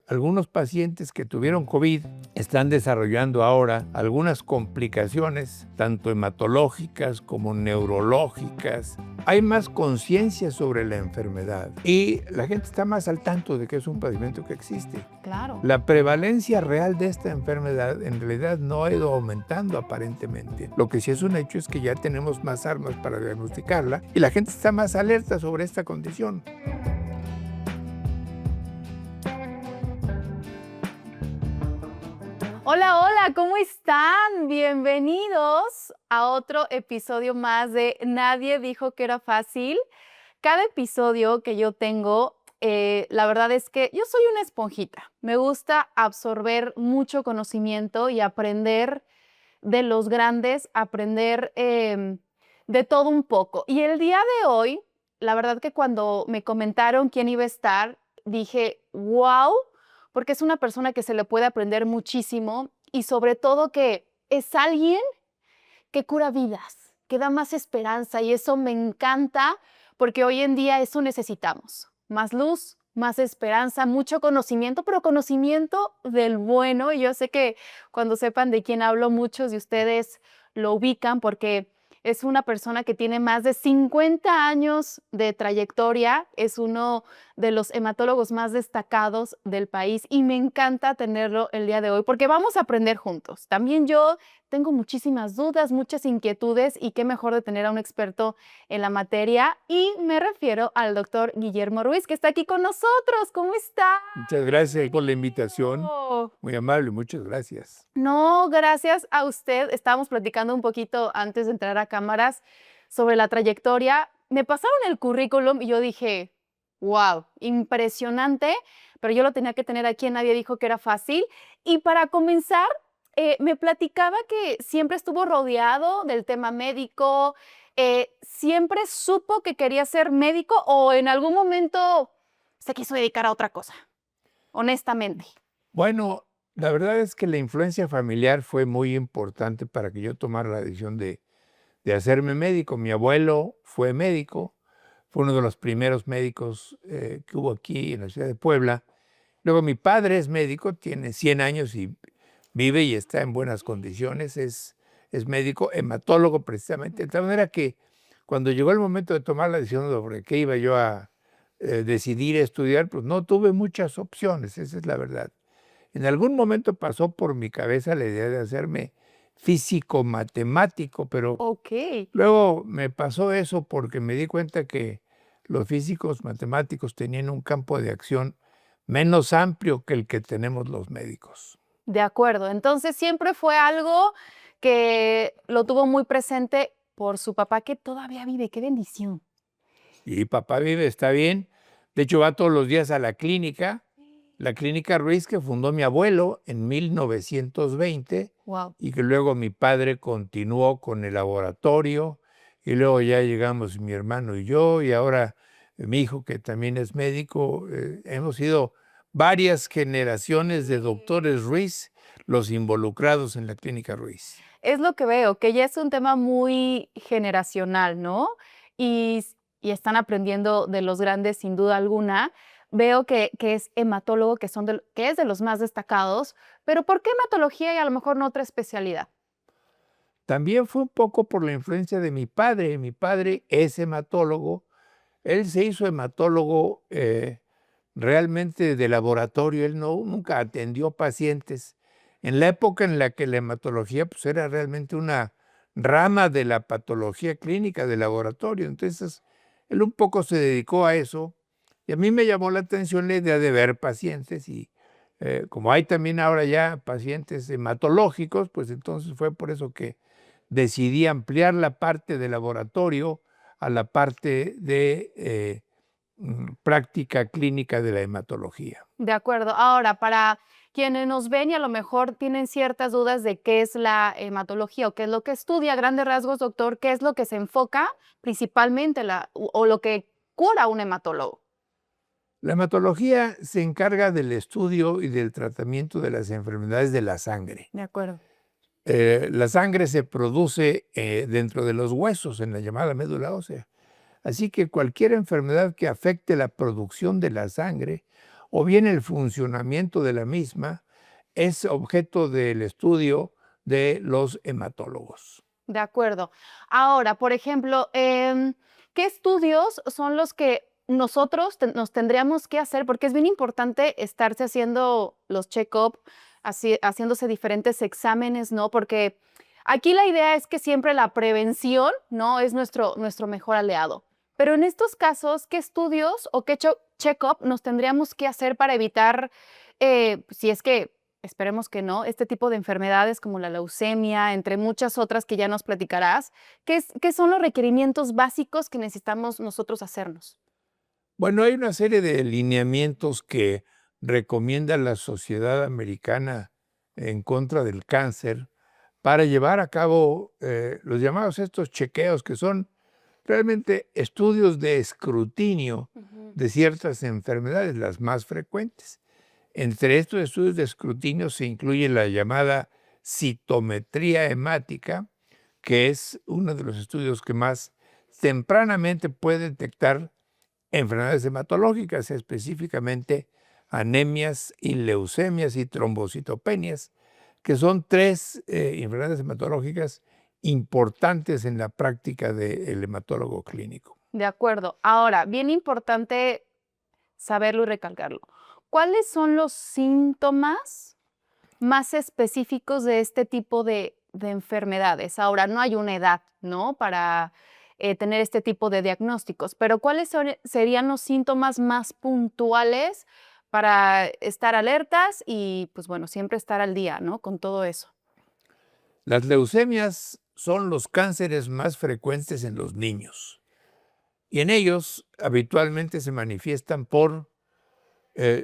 Algunos pacientes que tuvieron COVID están desarrollando ahora algunas complicaciones, tanto hematológicas como neurológicas. Hay más conciencia sobre la enfermedad y la gente está más al tanto de que es un padecimiento que existe. Claro. La prevalencia real de esta enfermedad en realidad no ha ido aumentando aparentemente. Lo que sí es un hecho es que ya tenemos más armas para diagnosticarla y la gente está más alerta sobre esta condición. Hola, hola, ¿cómo están? Bienvenidos a otro episodio más de Nadie dijo que era fácil. Cada episodio que yo tengo, la verdad es que yo soy una esponjita. Me gusta absorber mucho conocimiento y aprender de los grandes, aprender de todo un poco. Y el día de hoy, la verdad que cuando me comentaron quién iba a estar, dije, wow, porque es una persona que se le puede aprender muchísimo y sobre todo que es alguien que cura vidas, que da más esperanza y eso me encanta porque hoy en día eso necesitamos. Más luz, más esperanza, mucho conocimiento, pero conocimiento del bueno. Y yo sé que cuando sepan de quién hablo, muchos de ustedes lo ubican porque es una persona que tiene más de 50 años de trayectoria, es uno de los hematólogos más destacados del país y me encanta tenerlo el día de hoy porque vamos a aprender juntos. También yo tengo muchísimas dudas, muchas inquietudes y qué mejor de tener a un experto en la materia y me refiero al doctor Guillermo Ruiz que está aquí con nosotros. ¿Cómo está? Muchas gracias por la invitación. Bienvenido. Muy amable, muchas gracias. No, gracias a usted. Estábamos platicando un poquito antes de entrar a cámaras sobre la trayectoria. Me pasaron el currículum y yo dije, wow, impresionante, pero yo lo tenía que tener aquí, nadie dijo que era fácil. Y para comenzar, me platicaba que siempre estuvo rodeado del tema médico, siempre supo que quería ser médico o en algún momento se quiso dedicar a otra cosa, honestamente. Bueno, la verdad es que la influencia familiar fue muy importante para que yo tomara la decisión de hacerme médico. Mi abuelo fue médico, fue uno de los primeros médicos que hubo aquí en la ciudad de Puebla. Luego mi padre es médico, tiene 100 años y vive y está en buenas condiciones, es médico, hematólogo precisamente. De tal manera que cuando llegó el momento de tomar la decisión sobre qué iba yo a decidir estudiar, pues no tuve muchas opciones, esa es la verdad. En algún momento pasó por mi cabeza la idea de hacerme físico matemático, pero Ok. luego me pasó eso porque me di cuenta que los físicos matemáticos tenían un campo de acción menos amplio que el que tenemos los médicos. De acuerdo. Entonces, siempre fue algo que lo tuvo muy presente por su papá, que todavía vive. ¡Qué bendición! Y papá vive, está bien. De hecho, va todos los días a la clínica Ruiz que fundó mi abuelo en 1920 Wow. y que luego mi padre continuó con el laboratorio y luego ya llegamos mi hermano y yo y ahora mi hijo que también es médico. Hemos sido varias generaciones de doctores Ruiz los involucrados en la clínica Ruiz. Es lo que veo, que ya es un tema muy generacional, ¿no? Y están aprendiendo de los grandes sin duda alguna. Veo que es hematólogo, que es de los más destacados, pero ¿por qué hematología y a lo mejor no otra especialidad? También fue un poco por la influencia de mi padre. Mi padre es hematólogo. Él se hizo hematólogo realmente de laboratorio. Él nunca atendió pacientes. En la época en la que la hematología pues, era realmente una rama de la patología clínica de laboratorio. Entonces, él un poco se dedicó a eso. Y a mí me llamó la atención la idea de ver pacientes. Y como hay también ahora ya pacientes hematológicos, pues entonces fue por eso que decidí ampliar la parte de laboratorio a la parte de práctica clínica de la hematología. De acuerdo. Ahora, para quienes nos ven y a lo mejor tienen ciertas dudas de qué es la hematología o qué es lo que estudia, a grandes rasgos, doctor, ¿qué es lo que se enfoca principalmente o lo que cura un hematólogo? La hematología se encarga del estudio y del tratamiento de las enfermedades de la sangre. De acuerdo. La sangre se produce dentro de los huesos, en la llamada médula ósea. Así que cualquier enfermedad que afecte la producción de la sangre o bien el funcionamiento de la misma es objeto del estudio de los hematólogos. De acuerdo. Ahora, por ejemplo, ¿qué estudios son los que nosotros nos tendríamos que hacer? Porque es bien importante estarse haciendo los check-up, haciéndose diferentes exámenes, ¿no? Porque aquí la idea es que siempre la prevención, ¿no? Es nuestro mejor aliado. Pero en estos casos, ¿qué estudios o qué check-up nos tendríamos que hacer para evitar, si es que esperemos que no, este tipo de enfermedades como la leucemia, entre muchas otras que ya nos platicarás? ¿Qué son los requerimientos básicos que necesitamos nosotros hacernos? Bueno, hay una serie de lineamientos que recomienda la Sociedad Americana en contra del cáncer para llevar a cabo los llamados estos chequeos, que son realmente estudios de escrutinio Ujú. de ciertas enfermedades, las más frecuentes. Entre estos estudios de escrutinio se incluye la llamada citometría hemática, que es uno de los estudios que más tempranamente puede detectar enfermedades hematológicas, específicamente anemias y leucemias y trombocitopenias, que son tres enfermedades hematológicas importantes en la práctica del hematólogo clínico. De acuerdo. Ahora, bien importante saberlo y recalcarlo. ¿Cuáles son los síntomas más específicos de este tipo de enfermedades? Ahora, no hay una edad, ¿no? Para tener este tipo de diagnósticos, pero ¿cuáles serían los síntomas más puntuales para estar alertas y, pues bueno, siempre estar al día, ¿no? Con todo eso. Las leucemias son los cánceres más frecuentes en los niños y en ellos habitualmente se manifiestan por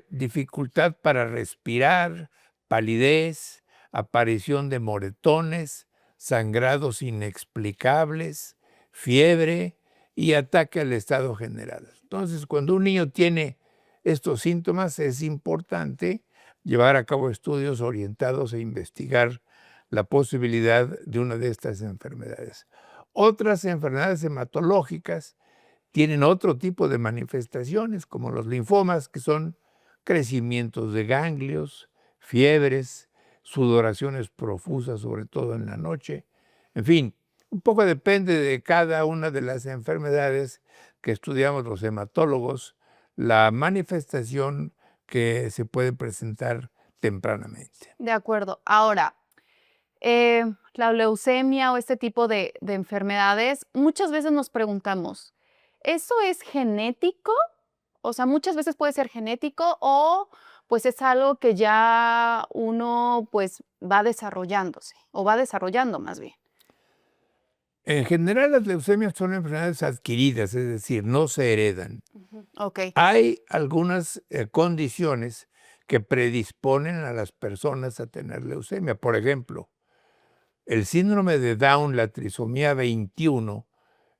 dificultad para respirar, palidez, aparición de moretones, sangrados inexplicables, fiebre y ataque al estado general. Entonces, cuando un niño tiene estos síntomas, es importante llevar a cabo estudios orientados a investigar la posibilidad de una de estas enfermedades. Otras enfermedades hematológicas tienen otro tipo de manifestaciones, como los linfomas, que son crecimientos de ganglios, fiebres, sudoraciones profusas, sobre todo en la noche. En fin, un poco depende de cada una de las enfermedades que estudiamos los hematólogos, la manifestación que se puede presentar tempranamente. De acuerdo. Ahora, la leucemia o este tipo de enfermedades, muchas veces nos preguntamos, ¿eso es genético? O sea, muchas veces puede ser genético o pues es algo que ya uno pues va desarrollándose o va desarrollando más bien. En general, las leucemias son enfermedades adquiridas, es decir, no se heredan. Ujú. Ok. Hay algunas condiciones que predisponen a las personas a tener leucemia. Por ejemplo, el síndrome de Down, la trisomía 21,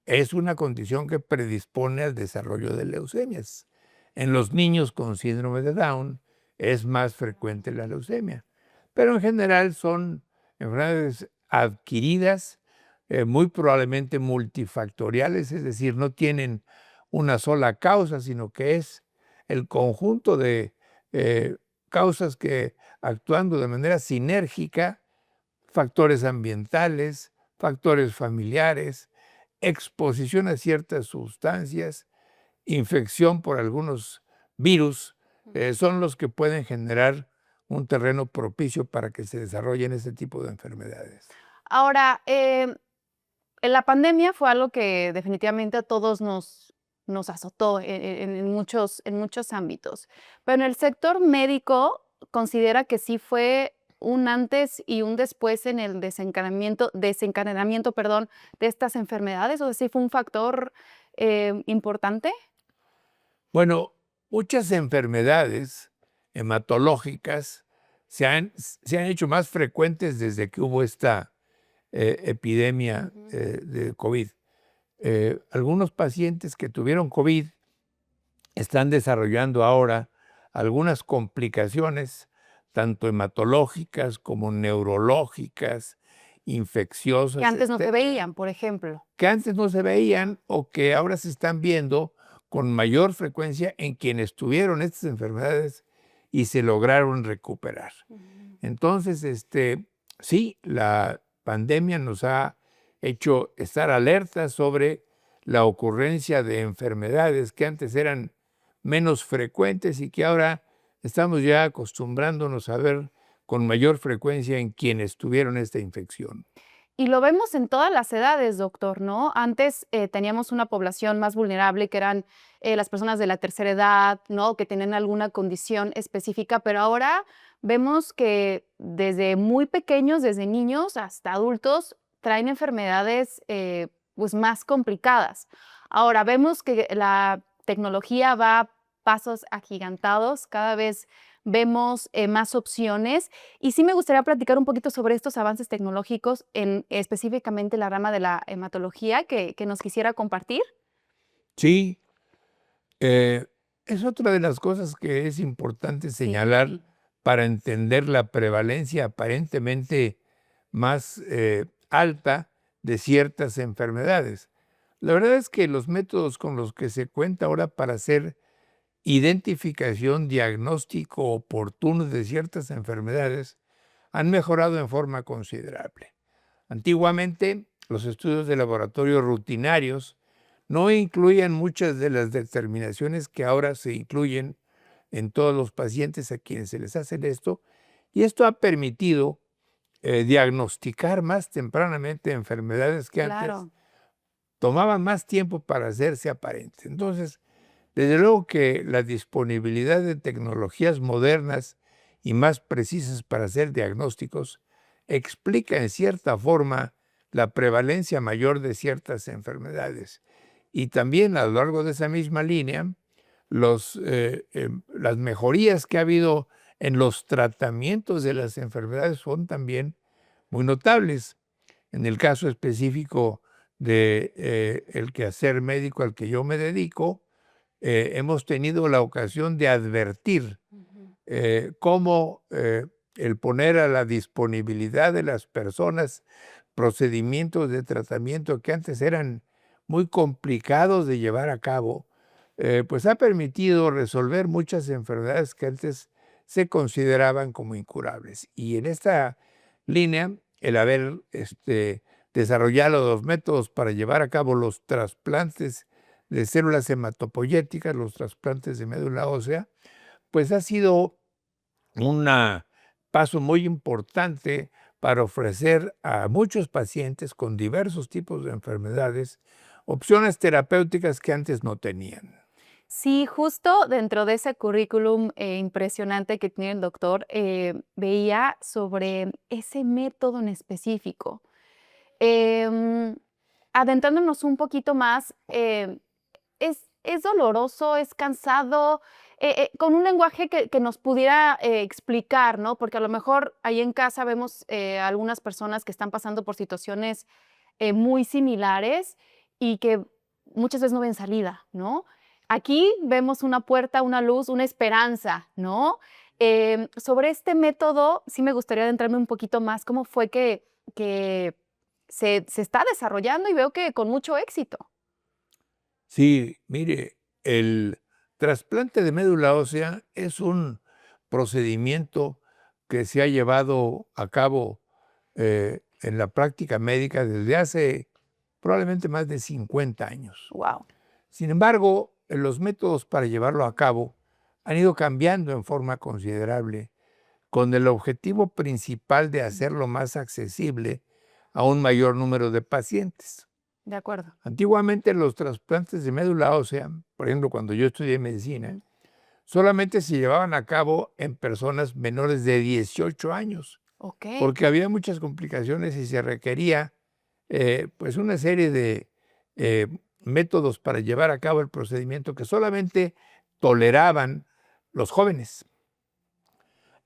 es una condición que predispone al desarrollo de leucemias. En los niños con síndrome de Down es más frecuente la leucemia, pero en general son enfermedades adquiridas, muy probablemente multifactoriales, es decir, no tienen una sola causa, sino que es el conjunto de eh, causas que, actuando de manera sinérgica, factores ambientales, factores familiares, exposición a ciertas sustancias, infección por algunos virus, son los que pueden generar un terreno propicio para que se desarrollen este tipo de enfermedades. Ahora, en la pandemia fue algo que definitivamente a todos nos azotó en muchos ámbitos, pero en el sector médico considera que sí fue un antes y un después en el desencadenamiento, perdón, de estas enfermedades, o sea, sí fue un factor importante. Bueno, muchas enfermedades hematológicas se han hecho más frecuentes desde que hubo esta epidemia Ujú. de COVID. Algunos pacientes que tuvieron COVID están desarrollando ahora algunas complicaciones, tanto hematológicas como neurológicas, Que infecciosas, antes no se etcétera, veían, por ejemplo. que antes no se veían o que ahora se están viendo con mayor frecuencia en quienes tuvieron estas enfermedades y se lograron recuperar. Entonces, sí, la pandemia nos ha hecho estar alertas sobre la ocurrencia de enfermedades que antes eran menos frecuentes y que ahora estamos ya acostumbrándonos a ver con mayor frecuencia en quienes tuvieron esta infección. Y lo vemos en todas las edades, doctor, ¿no? Antes teníamos una población más vulnerable, que eran las personas de la tercera edad, ¿no? Que tenían alguna condición específica, pero ahora vemos que desde muy pequeños, desde niños hasta adultos, traen enfermedades pues más complicadas. Ahora vemos que la tecnología va a pasos agigantados, cada vez vemos más opciones y sí me gustaría platicar un poquito sobre estos avances tecnológicos en específicamente la rama de la hematología que nos quisiera compartir. Sí, es otra de las cosas que es importante señalar Sí, para entender la prevalencia aparentemente más alta de ciertas enfermedades. La verdad es que los métodos con los que se cuenta ahora para hacer identificación, diagnóstico oportuno de ciertas enfermedades han mejorado en forma considerable. Antiguamente, los estudios de laboratorio rutinarios no incluían muchas de las determinaciones que ahora se incluyen en todos los pacientes a quienes se les hace esto, y esto ha permitido diagnosticar más tempranamente enfermedades que antes claro. tomaban más tiempo para hacerse aparentes. Entonces, desde luego que la disponibilidad de tecnologías modernas y más precisas para hacer diagnósticos explica en cierta forma la prevalencia mayor de ciertas enfermedades. Y también a lo largo de esa misma línea, las mejorías que ha habido en los tratamientos de las enfermedades son también muy notables. En el caso específico de el quehacer médico al que yo me dedico, hemos tenido la ocasión de advertir Ujú. cómo el poner a la disponibilidad de las personas procedimientos de tratamiento que antes eran muy complicados de llevar a cabo, pues ha permitido resolver muchas enfermedades que antes se consideraban como incurables. Y en esta línea, el haber desarrollado los métodos para llevar a cabo los trasplantes de células hematopoyéticas, los trasplantes de médula ósea, pues ha sido un paso muy importante para ofrecer a muchos pacientes con diversos tipos de enfermedades opciones terapéuticas que antes no tenían. Sí, justo dentro de ese currículum impresionante que tiene el doctor, veía sobre ese método en específico. Em, Adentrándonos un poquito más, es doloroso, es cansado, con un lenguaje que nos pudiera explicar, ¿no? Porque a lo mejor ahí en casa vemos algunas personas que están pasando por situaciones muy similares y que muchas veces no ven salida, ¿no? Aquí vemos una puerta, una luz, una esperanza, ¿no? Sobre este método, sí me gustaría adentrarme un poquito más. ¿Cómo fue que se está desarrollando y veo que con mucho éxito? Sí, mire, el trasplante de médula ósea es un procedimiento que se ha llevado a cabo en la práctica médica desde hace probablemente más de 50 años. Wow. Sin embargo, los métodos para llevarlo a cabo han ido cambiando en forma considerable, con el objetivo principal de hacerlo más accesible a un mayor número de pacientes. De acuerdo. Antiguamente los trasplantes de médula ósea, por ejemplo, cuando yo estudié medicina, Ujú. solamente se llevaban a cabo en personas menores de 18 años, Ok. porque había muchas complicaciones y se requería pues una serie de eh, métodos para llevar a cabo el procedimiento que solamente toleraban los jóvenes.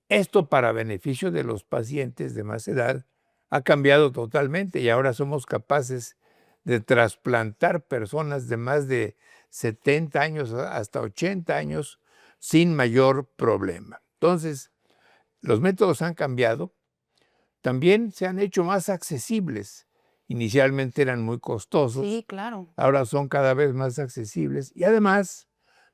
Esto para beneficio de los pacientes de más edad ha cambiado totalmente y ahora somos capaces de trasplantar personas de más de 70 años hasta 80 años sin mayor problema. Entonces, los métodos han cambiado, también se han hecho más accesibles inicialmente eran muy costosos, Sí, claro. ahora son cada vez más accesibles y además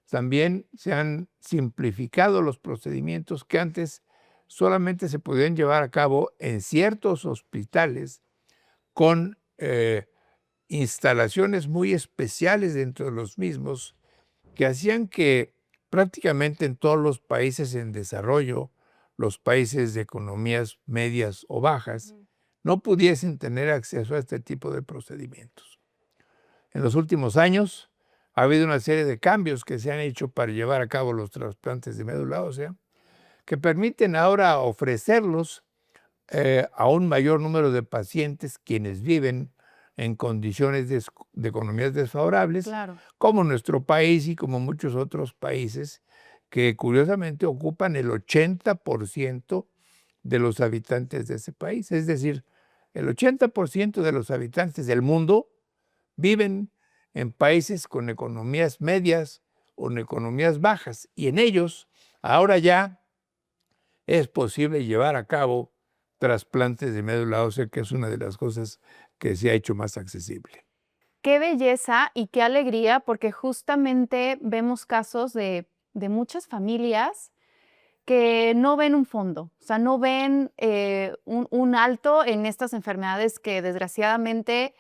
también se han simplificado los procedimientos que antes solamente se podían llevar a cabo en ciertos hospitales con instalaciones muy especiales dentro de los mismos que hacían que prácticamente en todos los países en desarrollo, los países de economías medias o bajas, no pudiesen tener acceso a este tipo de procedimientos. En los últimos años ha habido una serie de cambios que se han hecho para llevar a cabo los trasplantes de médula ósea, que permiten ahora ofrecerlos a un mayor número de pacientes quienes viven en condiciones de economías desfavorables, Claro. como nuestro país y como muchos otros países que curiosamente ocupan el 80% de los habitantes de ese país. Es decir, el 80% de los habitantes del mundo viven en países con economías medias o en economías bajas, y en ellos ahora ya es posible llevar a cabo trasplantes de médula ósea, que es una de las cosas que se ha hecho más accesible. Qué belleza y qué alegría, porque justamente vemos casos de muchas familias que no ven un fondo, o sea, no ven un alto en estas enfermedades que desgraciadamente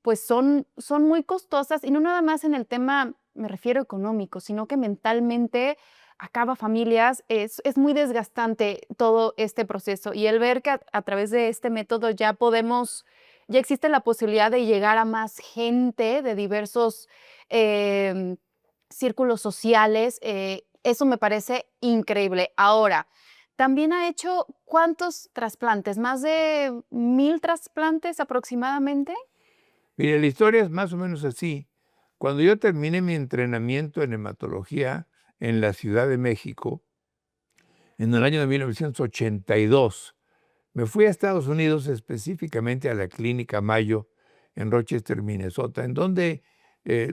pues son muy costosas y no nada más en el tema, me refiero económico, sino que mentalmente acaba familias, es muy desgastante todo este proceso y el ver que a través de este método ya existe la posibilidad de llegar a más gente de diversos círculos sociales, eso me parece increíble. Ahora, también ha hecho, ¿cuántos trasplantes? ¿Más de 1000 trasplantes aproximadamente? Mire, la historia es más o menos así. Cuando yo terminé mi entrenamiento en hematología en la Ciudad de México, en el año de 1982, me fui a Estados Unidos, específicamente a la Clínica Mayo en Rochester, Minnesota, en donde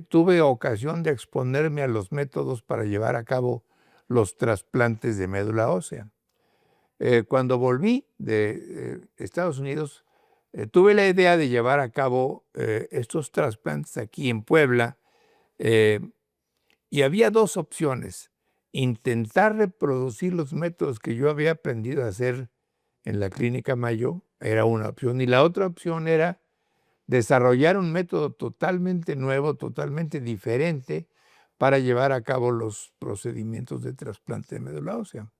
tuve ocasión de exponerme a los métodos para llevar a cabo los trasplantes de médula ósea. Cuando volví de Estados Unidos, tuve la idea de llevar a cabo estos trasplantes aquí en Puebla, eh, y había dos opciones: intentar reproducir los métodos que yo había aprendido a hacer en la Clínica Mayo, era una opción, y la otra opción era desarrollar un método totalmente nuevo, totalmente diferente, para llevar a cabo los procedimientos de trasplante de médula ósea.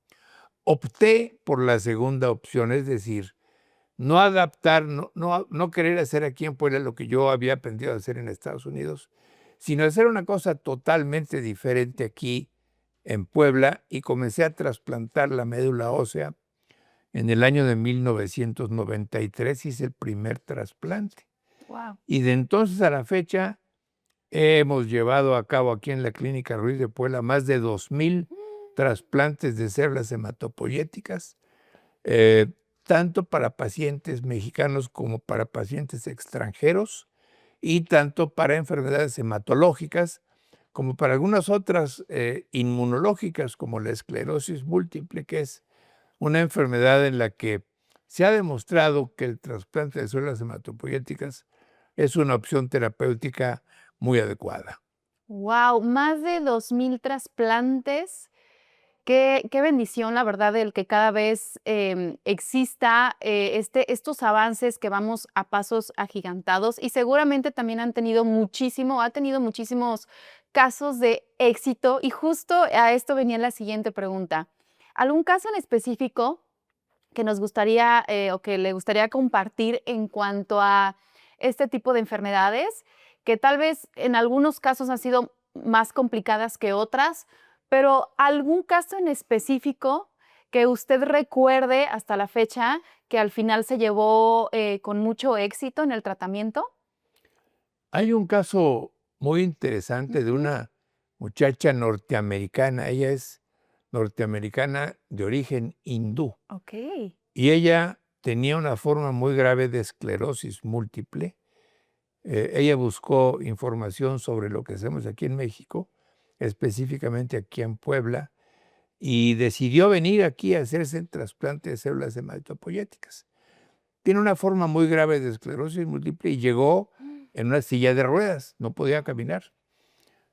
Opté por la segunda opción, es decir, no adaptar, no querer hacer aquí en Puebla lo que yo había aprendido a hacer en Estados Unidos, sino hacer una cosa totalmente diferente aquí en Puebla, y comencé a trasplantar la médula ósea. En el año de 1993 hice el primer trasplante. Wow. Y de entonces a la fecha hemos llevado a cabo aquí en la Clínica Ruiz de Puebla más de 2000 trasplantes de células hematopoyéticas, tanto para pacientes mexicanos como para pacientes extranjeros, y tanto para enfermedades hematológicas como para algunas otras inmunológicas, como la esclerosis múltiple, que es una enfermedad en la que se ha demostrado que el trasplante de células hematopoyéticas es una opción terapéutica muy adecuada. Wow, más de 2000 trasplantes. Qué bendición, la verdad, el que cada vez exista estos avances que vamos a pasos agigantados y seguramente también ha tenido muchísimos casos de éxito y justo a esto venía la siguiente pregunta. ¿Algún caso en específico que nos gustaría o que le gustaría compartir en cuanto a este tipo de enfermedades, que tal vez en algunos casos han sido más complicadas que otras, pero algún caso en específico que usted recuerde hasta la fecha que al final se llevó con mucho éxito en el tratamiento? Hay un caso muy interesante de Ujú. una muchacha norteamericana. Ella es norteamericana de origen hindú, Ok. y ella tenía una forma muy grave de esclerosis múltiple. Ella buscó información sobre lo que hacemos aquí en México, específicamente aquí en Puebla, y decidió venir aquí a hacerse el trasplante de células hematopoyéticas. tiene una forma muy grave de esclerosis múltiple y llegó en una silla de ruedas, no podía caminar.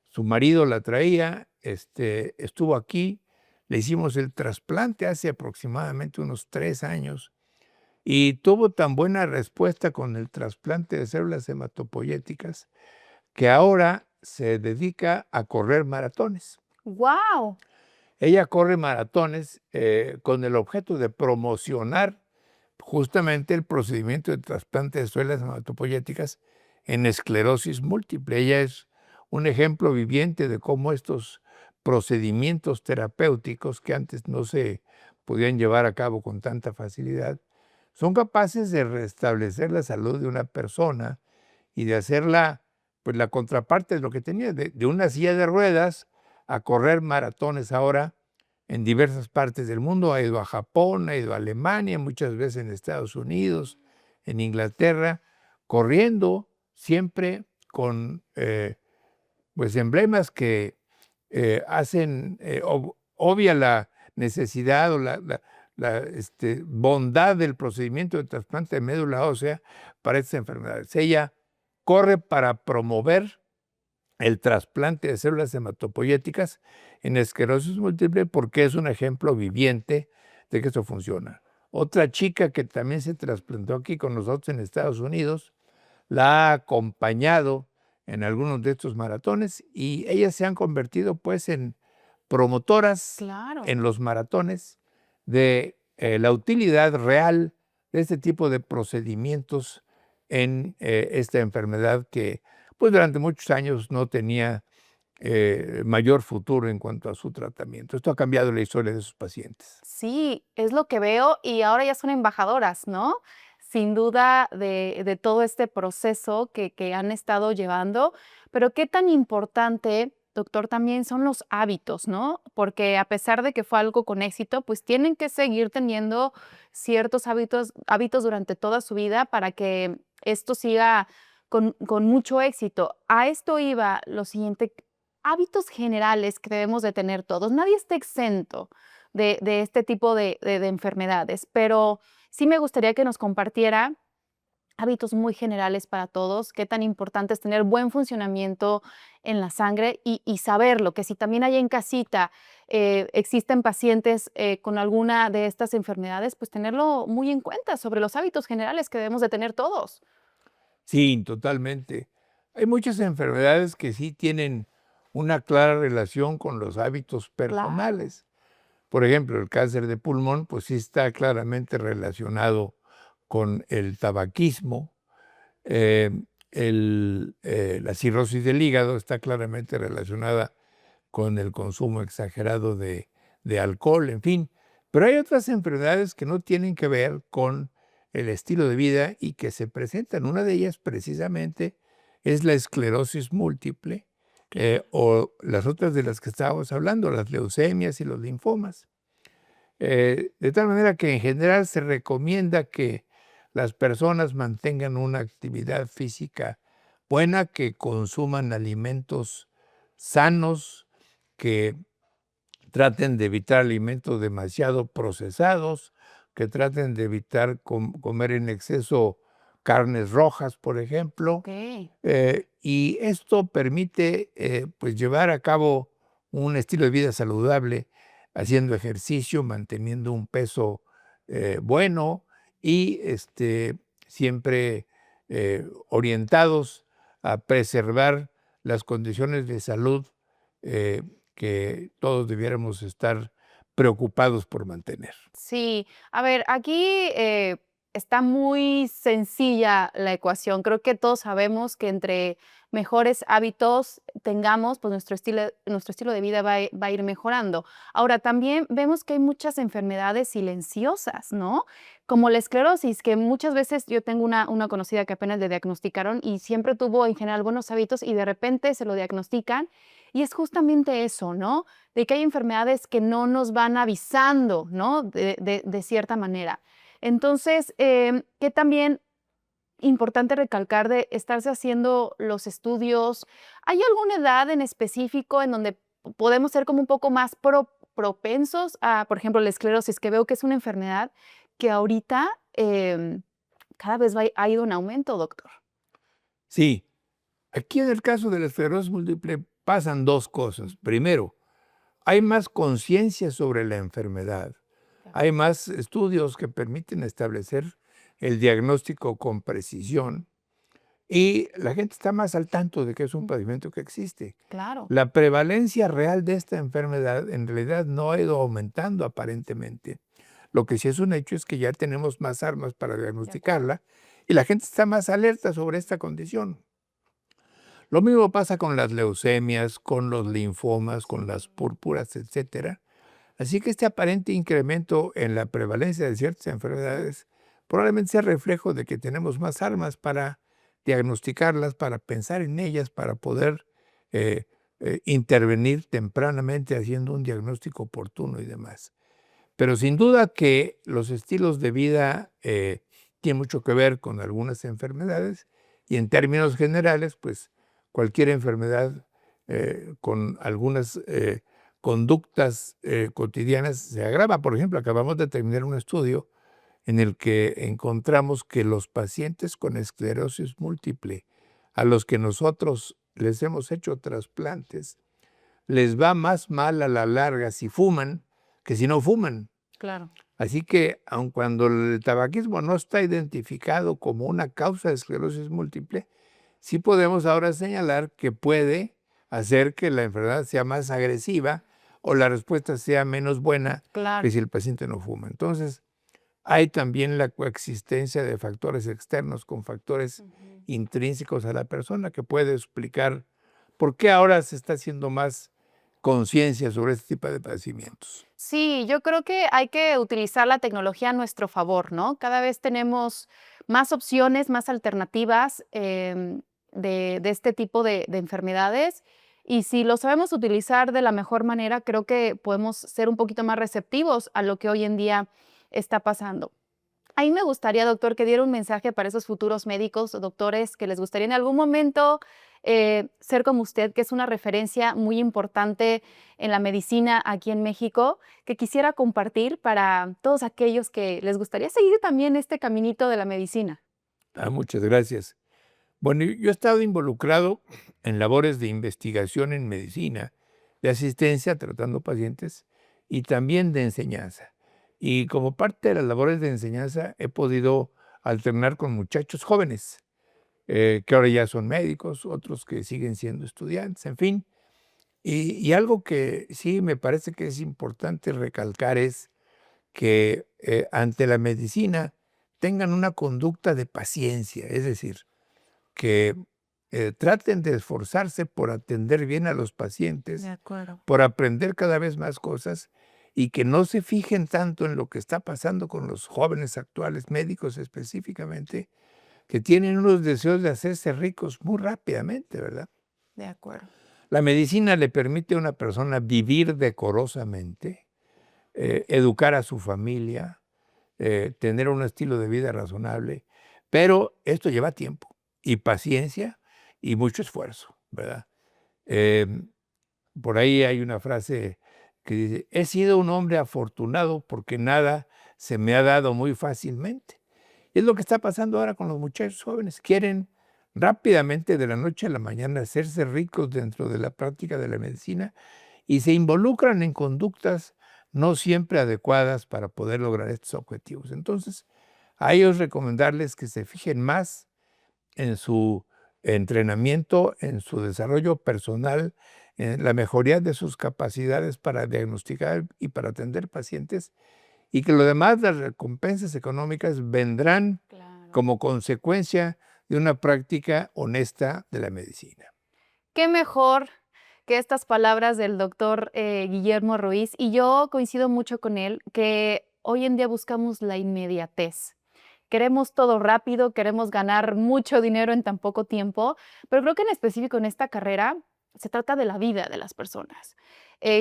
Su marido la traía, estuvo aquí, le hicimos el trasplante hace aproximadamente unos 3 años y tuvo tan buena respuesta con el trasplante de células hematopoyéticas que ahora se dedica a correr maratones. ¡Guau! Ella corre maratones con el objeto de promocionar justamente el procedimiento de trasplante de células hematopoyéticas en esclerosis múltiple. Ella es un ejemplo viviente de cómo estos procedimientos terapéuticos que antes no se podían llevar a cabo con tanta facilidad, son capaces de restablecer la salud de una persona y de hacerla, pues, la contraparte de lo que tenía, de una silla de ruedas a correr maratones ahora en diversas partes del mundo. Ha ido a Japón, ha ido a Alemania, muchas veces en Estados Unidos, en Inglaterra, corriendo siempre con pues emblemas que hacen obvia la necesidad o la bondad del procedimiento de trasplante de médula ósea para estas enfermedades. Ella corre para promover el trasplante de células hematopoyéticas en esclerosis múltiple porque es un ejemplo viviente de que esto funciona. Otra chica que también se trasplantó aquí con nosotros en Estados Unidos, la ha acompañado en algunos de estos maratones y ellas se han convertido pues en promotoras Claro. en los maratones de la utilidad real de este tipo de procedimientos en esta enfermedad que pues durante muchos años no tenía mayor futuro en cuanto a su tratamiento. Esto ha cambiado la historia de sus pacientes. Sí, es lo que veo y ahora ya son embajadoras, ¿no? Sin duda de todo este proceso que han estado llevando, pero qué tan importante, doctor, también son los hábitos, ¿no? Porque a pesar de que fue algo con éxito, pues tienen que seguir teniendo ciertos hábitos durante toda su vida para que esto siga con mucho éxito. A esto iba lo siguiente, hábitos generales que debemos de tener todos. Nadie está exento de este tipo de enfermedades, pero sí me gustaría que nos compartiera hábitos muy generales para todos, qué tan importante es tener buen funcionamiento en la sangre y saberlo, que si también hay en casita existen pacientes con alguna de estas enfermedades, pues tenerlo muy en cuenta sobre los hábitos generales que debemos de tener todos. Sí, totalmente. Hay muchas enfermedades que sí tienen una clara relación con los hábitos Claro. personales. Por ejemplo, el cáncer de pulmón, pues sí está claramente relacionado con el tabaquismo. Eh, la cirrosis del hígado está claramente relacionada con el consumo exagerado de alcohol, en fin. Pero hay otras enfermedades que no tienen que ver con el estilo de vida y que se presentan. Una de ellas precisamente es la esclerosis múltiple o las otras de las que estábamos hablando, las leucemias y los linfomas. De tal manera que en general se recomienda que las personas mantengan una actividad física buena, que consuman alimentos sanos, que traten de evitar alimentos demasiado procesados, que traten de evitar comer en exceso carnes rojas, por ejemplo. Ok. Y esto permite pues llevar a cabo un estilo de vida saludable, haciendo ejercicio, manteniendo un peso bueno y siempre orientados a preservar las condiciones de salud eh, que todos debiéramos estar preocupados por mantener. Sí, a ver, aquí está muy sencilla la ecuación. Creo que todos sabemos que entre mejores hábitos tengamos, pues nuestro estilo de vida va a ir mejorando. Ahora, también vemos que hay muchas enfermedades silenciosas, ¿no? Como la esclerosis, que muchas veces yo tengo una conocida que apenas le diagnosticaron y siempre tuvo en general buenos hábitos y de repente se lo diagnostican. Y es justamente eso, ¿no? De que hay enfermedades que no nos van avisando, ¿no? De cierta manera. Entonces, que también importante recalcar de estarse haciendo los estudios. ¿Hay alguna edad en específico en donde podemos ser como un poco más propensos a, por ejemplo, la esclerosis, que veo que es una enfermedad que ahorita cada vez ha ido en aumento, doctor. Sí, aquí en el caso de la esclerosis múltiple pasan dos cosas. Primero, hay más conciencia sobre la enfermedad. Hay más estudios que permiten establecer el diagnóstico con precisión y la gente está más al tanto de que es un padecimiento que existe. Claro. La prevalencia real de esta enfermedad en realidad no ha ido aumentando aparentemente. Lo que sí es un hecho es que ya tenemos más armas para diagnosticarla y la gente está más alerta sobre esta condición. Lo mismo pasa con las leucemias, con los linfomas, con las púrpuras, etcétera. Así que este aparente incremento en la prevalencia de ciertas enfermedades probablemente sea reflejo de que tenemos más armas para diagnosticarlas, para pensar en ellas, para poder eh, intervenir tempranamente haciendo un diagnóstico oportuno y demás. Pero sin duda que los estilos de vida tienen mucho que ver con algunas enfermedades y en términos generales, pues cualquier enfermedad con algunas conductas cotidianas se agrava. Por ejemplo, acabamos de terminar un estudio en el que encontramos que los pacientes con esclerosis múltiple, a los que nosotros les hemos hecho trasplantes, les va más mal a la larga si fuman que si no fuman. Claro. Así que, aun cuando el tabaquismo no está identificado como una causa de esclerosis múltiple, sí podemos ahora señalar que puede hacer que la enfermedad sea más agresiva o la respuesta sea menos buena que si el paciente no fuma. Entonces, hay también la coexistencia de factores externos con factores intrínsecos a la persona que puede explicar por qué ahora se está haciendo más conciencia sobre este tipo de padecimientos. Sí, yo creo que hay que utilizar la tecnología a nuestro favor, ¿no? Cada vez tenemos más opciones, más alternativas de este tipo de enfermedades. Y si lo sabemos utilizar de la mejor manera, creo que podemos ser un poquito más receptivos a lo que hoy en día está pasando. A mí me gustaría, doctor, que diera un mensaje para esos futuros médicos o doctores que les gustaría en algún momento ser como usted, que es una referencia muy importante en la medicina aquí en México, que quisiera compartir para todos aquellos que les gustaría seguir también este caminito de la medicina. Muchas gracias. Bueno, yo he estado involucrado en labores de investigación en medicina, de asistencia tratando pacientes y también de enseñanza. Y como parte de las labores de enseñanza he podido alternar con muchachos jóvenes, que ahora ya son médicos, otros que siguen siendo estudiantes, en fin. Y algo que sí me parece que es importante recalcar es que ante la medicina tengan una conducta de paciencia, es decir, que traten de esforzarse por atender bien a los pacientes, Acuerdo. por aprender cada vez más cosas y que no se fijen tanto en lo que está pasando con los jóvenes actuales, médicos específicamente, que tienen unos deseos de hacerse ricos muy rápidamente, ¿verdad? De acuerdo. La medicina le permite a una persona vivir decorosamente, educar a su familia, tener un estilo de vida razonable, pero esto lleva tiempo y paciencia y mucho esfuerzo, ¿verdad? Por ahí hay una frase que dice: he sido un hombre afortunado porque nada se me ha dado muy fácilmente. Y es lo que está pasando ahora con los muchachos jóvenes. Quieren rápidamente, de la noche a la mañana, hacerse ricos dentro de la práctica de la medicina y se involucran en conductas no siempre adecuadas para poder lograr estos objetivos. Entonces, a ellos recomendarles que se fijen más en su entrenamiento, en su desarrollo personal, en la mejoría de sus capacidades para diagnosticar y para atender pacientes, y que lo demás, las recompensas económicas, vendrán Claro. como consecuencia de una práctica honesta de la medicina. Qué mejor que estas palabras del doctor Guillermo Ruiz, y yo coincido mucho con él, que hoy en día buscamos la inmediatez. Queremos todo rápido, queremos ganar mucho dinero en tan poco tiempo, pero creo que en específico en esta carrera se trata de la vida de las personas.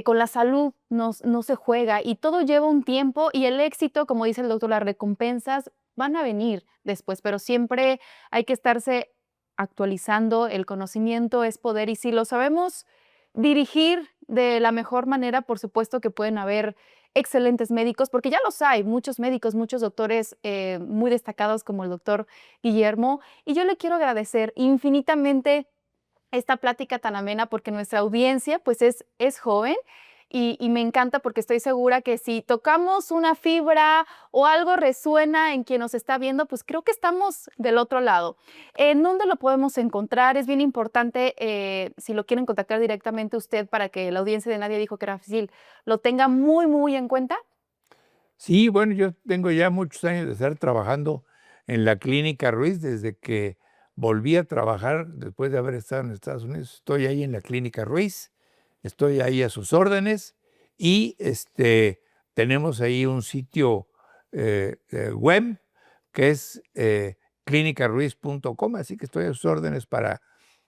Con la salud no se juega y todo lleva un tiempo y el éxito, como dice el doctor, las recompensas van a venir después, pero siempre hay que estarse actualizando. El conocimiento es poder y si lo sabemos dirigir de la mejor manera, por supuesto que pueden haber excelentes médicos, porque ya los hay, muchos médicos, muchos doctores muy destacados como el doctor Guillermo. Y yo le quiero agradecer infinitamente esta plática tan amena porque nuestra audiencia pues es joven y me encanta porque estoy segura que si tocamos una fibra o algo resuena en quien nos está viendo, pues creo que estamos del otro lado. ¿En dónde lo podemos encontrar? Es bien importante, si lo quieren contactar directamente usted para que la audiencia de Nadie Dijo que Era Fácil lo tenga muy, muy en cuenta. Sí, bueno, yo tengo ya muchos años de estar trabajando en la Clínica Ruiz desde que volví a trabajar después de haber estado en Estados Unidos. Estoy ahí en la Clínica Ruiz, estoy ahí a sus órdenes y tenemos ahí un sitio web que es clinicaruiz.com, así que estoy a sus órdenes para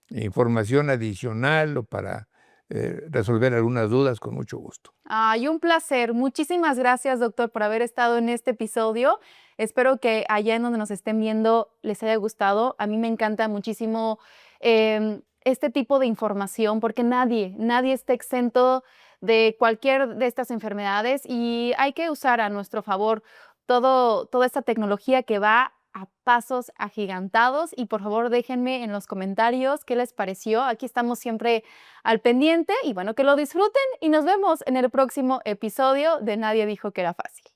información adicional o para resolver algunas dudas con mucho gusto. Ay, un placer. Muchísimas gracias, doctor, por haber estado en este episodio. Espero que allá en donde nos estén viendo les haya gustado. A mí me encanta muchísimo este tipo de información porque nadie está exento de cualquier de estas enfermedades y hay que usar a nuestro favor toda esta tecnología que va a pasos agigantados y por favor déjenme en los comentarios qué les pareció. Aquí estamos siempre al pendiente y bueno, que lo disfruten y nos vemos en el próximo episodio de Nadie Dijo que Era Fácil.